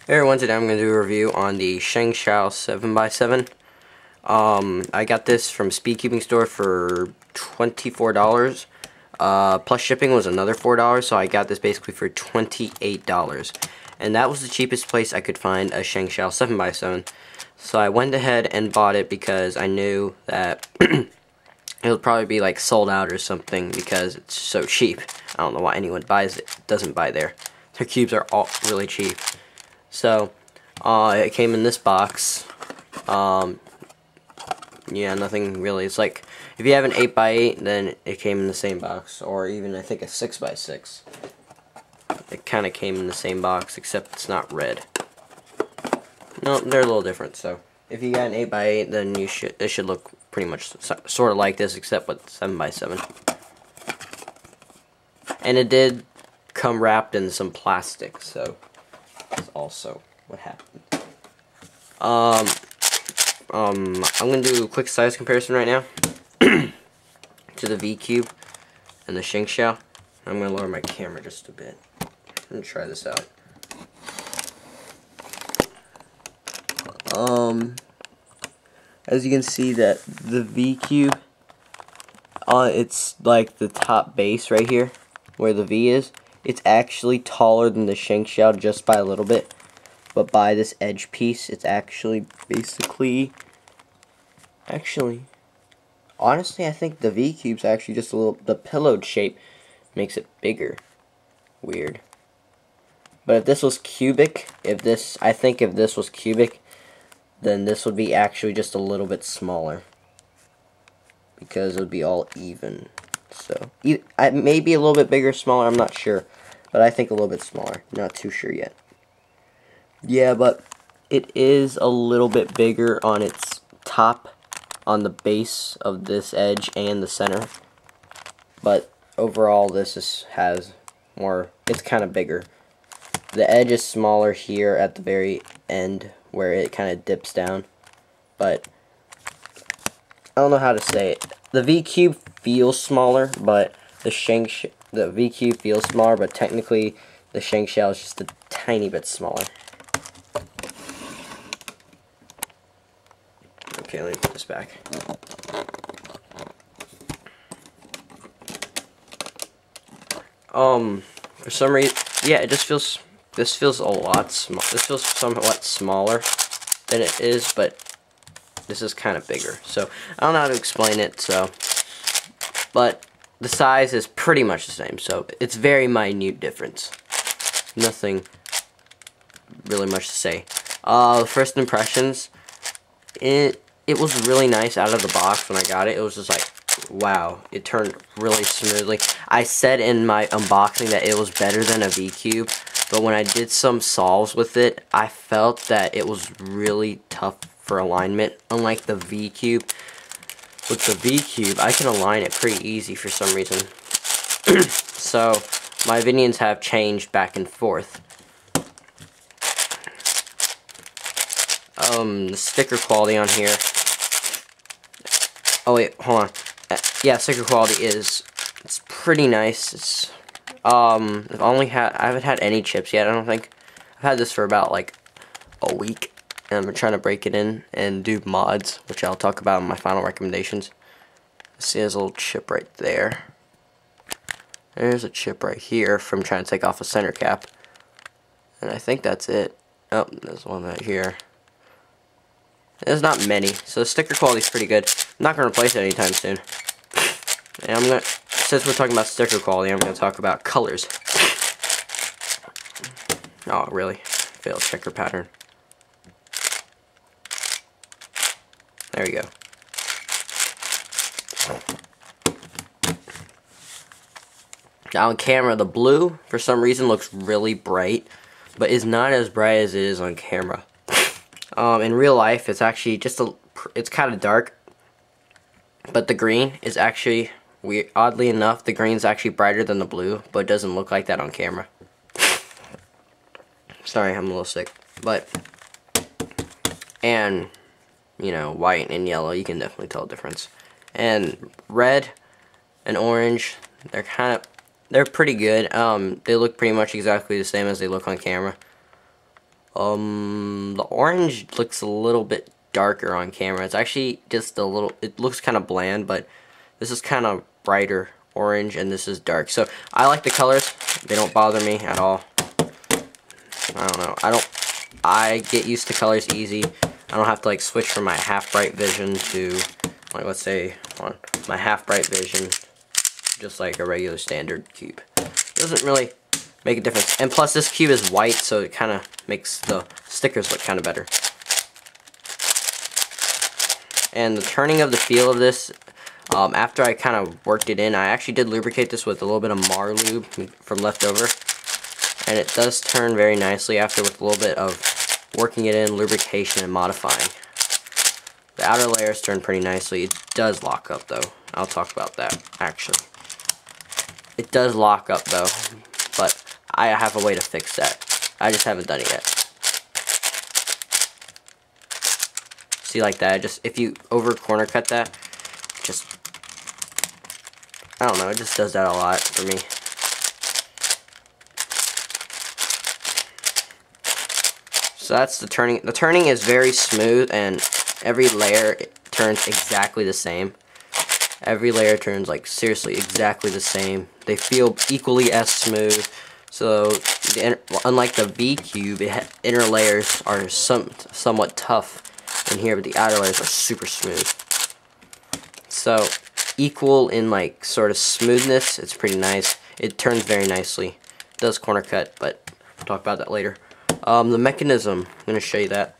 Hey everyone, today I'm going to do a review on the Shengshou 7x7. I got this from Speedkeeping Store for $24. Plus shipping was another $4, so I got this basically for $28. And that was the cheapest place I could find a Shengshou 7x7. So I went ahead and bought it because I knew that it would probably be like sold out or something because it's so cheap. I don't know why anyone doesn't buy there. Their cubes are all really cheap. So, it came in this box. Yeah, nothing really. It's like, if you have an 8x8, then it came in the same box. Or even, I think, a 6x6. It kind of came in the same box, except it's not red. No, they're a little different. So, if you got an 8x8, then it should look pretty much sort of like this, except with 7x7. And it did come wrapped in some plastic, so that's also what happened. I'm gonna do a quick size comparison right now to the V Cube and the Shengshou. I'm gonna lower my camera just a bit. I'm gonna try this out. As you can see, that the V Cube, it's like the top base right here, where the V is. It's actually taller than the Shengshou just by a little bit, but by this edge piece, it's actually basically, honestly, I think the V Cube's actually just a little, the pillowed shape makes it bigger. Weird. But if this was cubic, I think if this was cubic, then this would be actually just a little bit smaller, because it would be all even. So, maybe a little bit bigger, smaller, I'm not sure. But I think a little bit smaller. Not too sure yet. Yeah, but it is a little bit bigger on its top, on the base of this edge and the center. But overall, has more, it's kind of bigger. The edge is smaller here at the very end, where it kind of dips down. But I don't know how to say it. The V Cube feels smaller, but the V Cube feels smaller, but technically the Shengshou is just a tiny bit smaller. Okay, let me put this back. For some reason, yeah, it just feels, this feels a lot small. This feels somewhat smaller than it is, but this is kind of bigger. So, I don't know how to explain it, so, but the size is pretty much the same, so it's very minute difference. Nothing really much to say. First impressions, it was really nice out of the box when I got it. It was just like, wow, it turned really smoothly. I said in my unboxing that it was better than a V Cube, but when I did some solves with it, I felt that it was really tough for alignment, unlike the V Cube. With the V Cube, I can align it pretty easy for some reason. So, my opinions have changed back and forth. The sticker quality on here. Oh wait, hold on. Yeah, sticker quality it's pretty nice. I haven't had any chips yet, I don't think. I've had this for about like a week. And I'm trying to break it in and do mods, which I'll talk about in my final recommendations. See, there's a little chip right there. There's a chip right here from trying to take off a center cap. And I think that's it. Oh, there's one right here. There's not many, so the sticker quality is pretty good. I'm not going to replace it anytime soon. And since we're talking about sticker quality, I'm going to talk about colors. Oh, really? Failed checker pattern. There we go. Now on camera, the blue, for some reason, looks really bright, but is not as bright as it is on camera. In real life, it's actually it's kind of dark, but the green is actually, oddly enough, the green is actually brighter than the blue, but it doesn't look like that on camera. Sorry, I'm a little sick, and you know, white and yellow, you can definitely tell the difference. And red and orange, they're pretty good. They look pretty much exactly the same as they look on camera. The orange looks a little bit darker on camera. It's actually just a little, it looks kind of bland, but this is kind of brighter orange and this is dark. So I like the colors. They don't bother me at all. I don't know. I get used to colors easy. I don't have to like switch from my half bright vision to like, let's say on my half bright vision, just like a regular standard cube. It doesn't really make a difference. And plus this cube is white, so it kind of makes the stickers look kind of better. And the turning of the feel of this, after I kind of worked it in, I actually did lubricate this with a little bit of Mar lube from leftover. And it does turn very nicely after with a little bit of working it in, lubrication, and modifying. The outer layers turn pretty nicely. It does lock up though. I'll talk about that actually. It does lock up though, but I have a way to fix that. I just haven't done it yet. See, like that, just if you over corner cut that, just, I don't know, it just does that a lot for me. So that's the turning. The turning is very smooth, and every layer turns exactly the same. Every layer turns like seriously exactly the same. They feel equally as smooth. So unlike the V cube, inner layers are somewhat tough in here, but the outer layers are super smooth. So equal in like sort of smoothness. It's pretty nice. It turns very nicely. It does corner cut, but we'll talk about that later. The mechanism, I'm going to show you that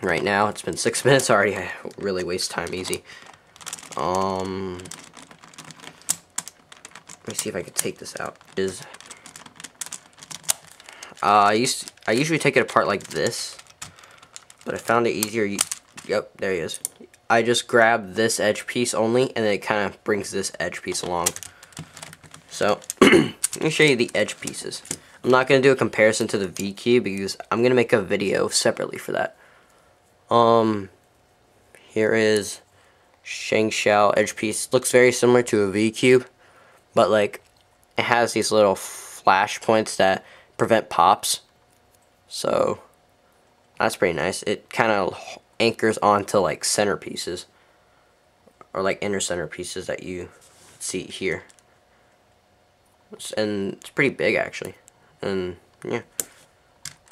right now. It's been 6 minutes already. I really waste time easy. Let me see if I can take this out. I usually take it apart like this, but I found it easier. Yep, there he is. I just grab this edge piece only, and then it kind of brings this edge piece along. So let me show you the edge pieces. I'm not going to do a comparison to the V cube because I'm going to make a video separately for that. Here is Shengshou edge piece. Looks very similar to a V cube, but like it has these little flash points that prevent pops. So that's pretty nice. It kind of anchors onto like center pieces, or like inner center pieces that you see here. And it's pretty big actually. And yeah,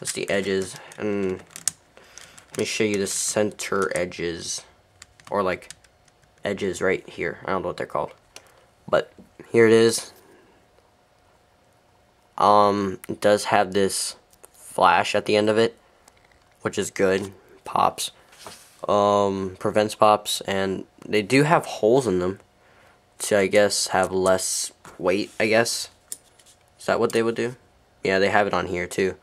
that's the edges. And let me show you the center edges, or like edges right here. I don't know what they're called, but here it is. It does have this flash at the end of it, which is good. Pops, prevents pops, and they do have holes in them to, I guess, have less weight, I guess. Is that what they would do? Yeah, they have it on here too.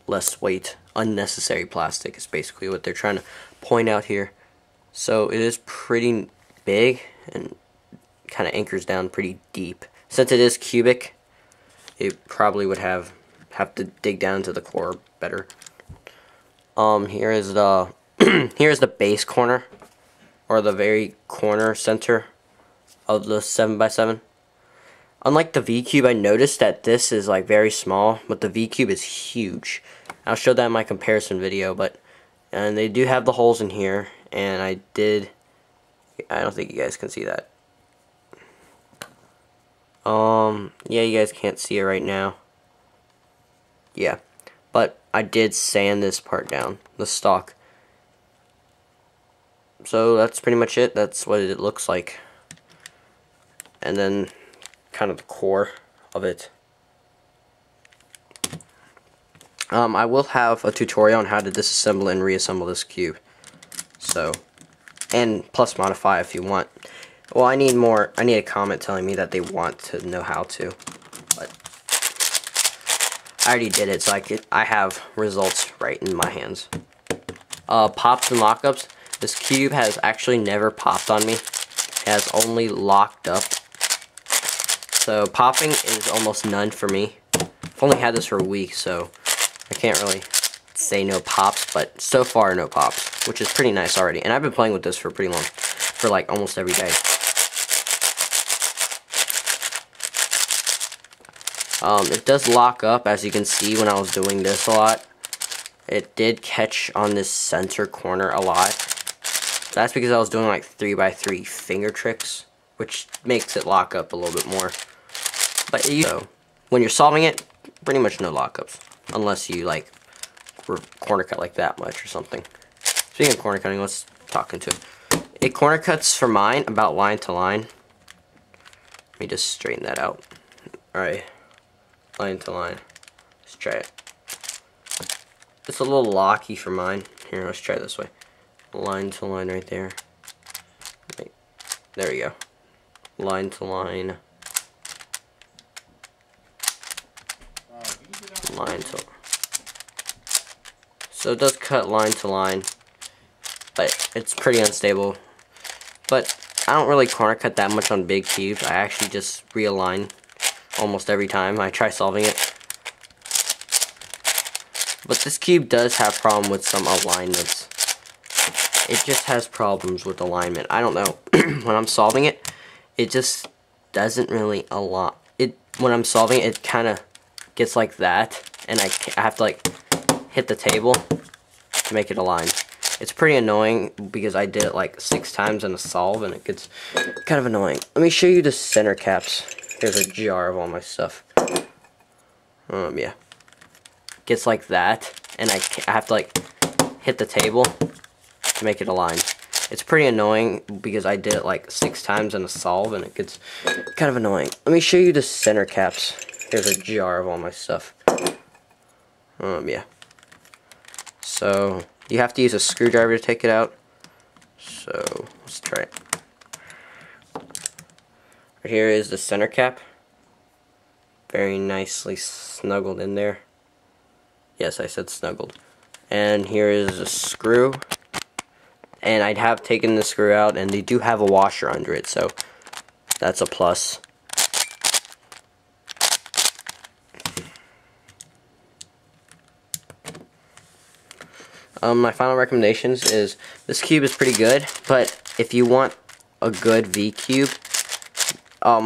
Less weight, unnecessary plastic is basically what they're trying to point out here. So it is pretty big and kind of anchors down pretty deep. Since it is cubic, it probably would have to dig down to the core better. Here is the here's the base corner, or the very corner center of the 7x7. Unlike the V cube, I noticed that this is like very small, but the V cube is huge. I'll show that in my comparison video, and they do have the holes in here, and I don't think you guys can see that. Yeah, you guys can't see it right now. Yeah, but I did sand this part down, the stock. So that's pretty much it. That's what it looks like. And then kind of the core of it. I will have a tutorial on how to disassemble and reassemble this cube. So, and plus modify if you want. Well, I need a comment telling me that they want to know how to. But I already did it, so I have results right in my hands. Pops and lockups. This cube has actually never popped on me. It has only locked up. So popping is almost none for me. I've only had this for a week, so I can't really say no pops, but so far no pops, which is pretty nice already. And I've been playing with this for pretty long, for like almost every day. It does lock up, as you can see when I was doing this a lot. it did catch on this center corner a lot. That's because I was doing like 3x3 finger tricks, which makes it lock up a little bit more. But so when you're solving it, pretty much no lockups, unless you like corner cut like that much or something. Speaking of corner cutting, let's talk into it. It corner cuts for mine about line to line. Let me just straighten that out. Alright, line to line. Let's try it. It's a little locky for mine. Here, let's try it this way. Line to line right there. Right. There we go. Line to line. Line to. So it does cut line to line, but it's pretty unstable. But I don't really corner cut that much on big cubes. I actually just realign almost every time I try solving it. But this cube does have problem with some alignments. It just has problems with alignment. I don't know. When I'm solving it, it just doesn't really align. When I'm solving it, it kind of gets like that, and I have to like hit the table to make it align. It's pretty annoying because I did it like 6 times in a solve, and it gets kind of annoying. Let me show you the center caps. Here's a jar of all my stuff. Yeah. Gets like that, and I have to like hit the table to make it align. It's pretty annoying because I did it like 6 times in a solve, and it gets kind of annoying. Let me show you the center caps. Here's a jar of all my stuff. Yeah. So you have to use a screwdriver to take it out. So let's try it. Right here is the center cap. Very nicely snuggled in there. Yes, I said snuggled. And here is a screw. And I'd have taken the screw out, and they do have a washer under it, so that's a plus. My final recommendations is this cube is pretty good, but if you want a good V cube, I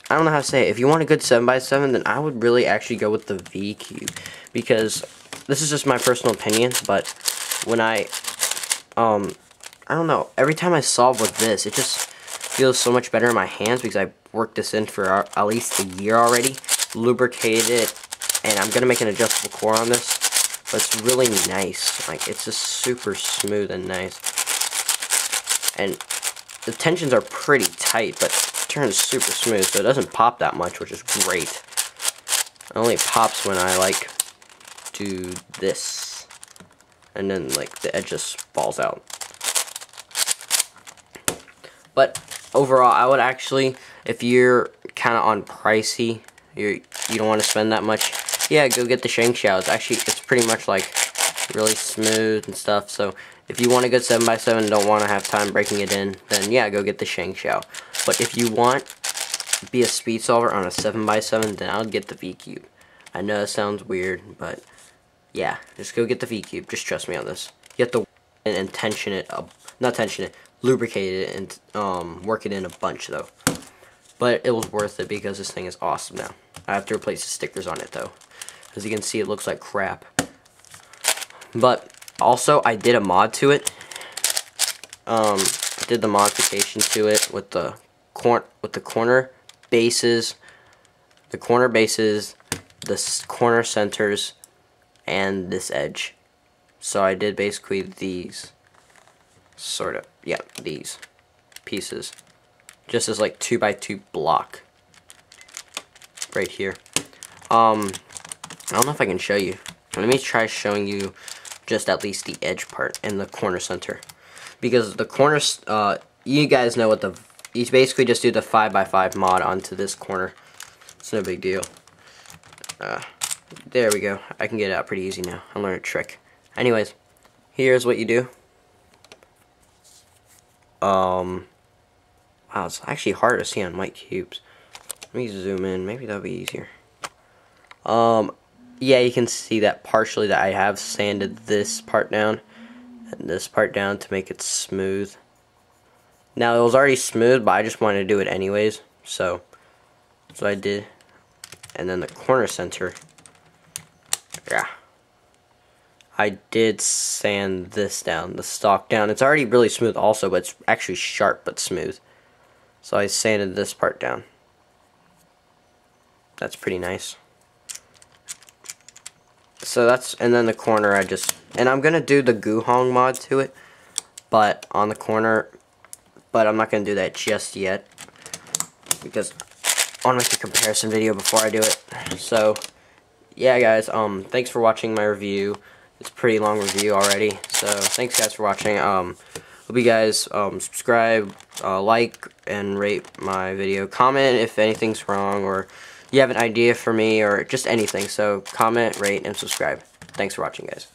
don't know how to say it. If you want a good 7x7, then I would really actually go with the V cube, because this is just my personal opinion. But when I don't know, every time I solve with this, it just feels so much better in my hands because I worked this in for at least a year already, lubricated it, and I'm gonna make an adjustable core on this. But it's really nice. Like, it's just super smooth and nice. And the tensions are pretty tight, but it turns super smooth, so it doesn't pop that much, which is great. It only pops when I, like, do this. And then, like, the edge just falls out. But overall, I would actually, if you're kind of on pricey, you don't want to spend that much, yeah, go get the Shengshou. It's pretty much like really smooth and stuff. So if you want a good 7x7 and don't want to have time breaking it in, then yeah, go get the Shengshou. But if you want to be a speed solver on a 7x7, then I would get the V cube. I know it sounds weird, but yeah, just go get the V cube. Just trust me on this. You have to and tension it up, not tension it, lubricate it and work it in a bunch though. But it was worth it because this thing is awesome now. I have to replace the stickers on it though. As you can see, it looks like crap. But also, I did a mod to it. I did the modification to it with the corner bases, the corner centers, and this edge. So I did basically these, sort of, yeah, these pieces, just as like 2x2 block right here. I don't know if I can show you. Let me try showing you just at least the edge part and the corner center, because the corners, you guys know what you basically just do the 5x5 mod onto this corner. It's no big deal. There we go. I can get it out pretty easy now. I learned a trick. Anyways, here's what you do. Wow, it's actually hard to see on white cubes. Let me zoom in. Maybe that'll be easier. Yeah, you can see that partially that I have sanded this part down and this part down to make it smooth. Now, it was already smooth, but I just wanted to do it anyways, so that's what I did. And then the corner center, yeah, I did sand this down, the stock down. It's already really smooth also, but it's actually sharp but smooth. So I sanded this part down. That's pretty nice. So that's, and then the corner and I'm gonna do the Guhong mod to it, but on the corner, but I'm not gonna do that just yet, because I wanna make a comparison video before I do it. So, yeah guys, thanks for watching my review. It's a pretty long review already, so thanks guys for watching. Hope you guys subscribe, like, and rate my video. Comment if anything's wrong, or you have an idea for me, or just anything. So comment, rate, and subscribe. Thanks for watching, guys.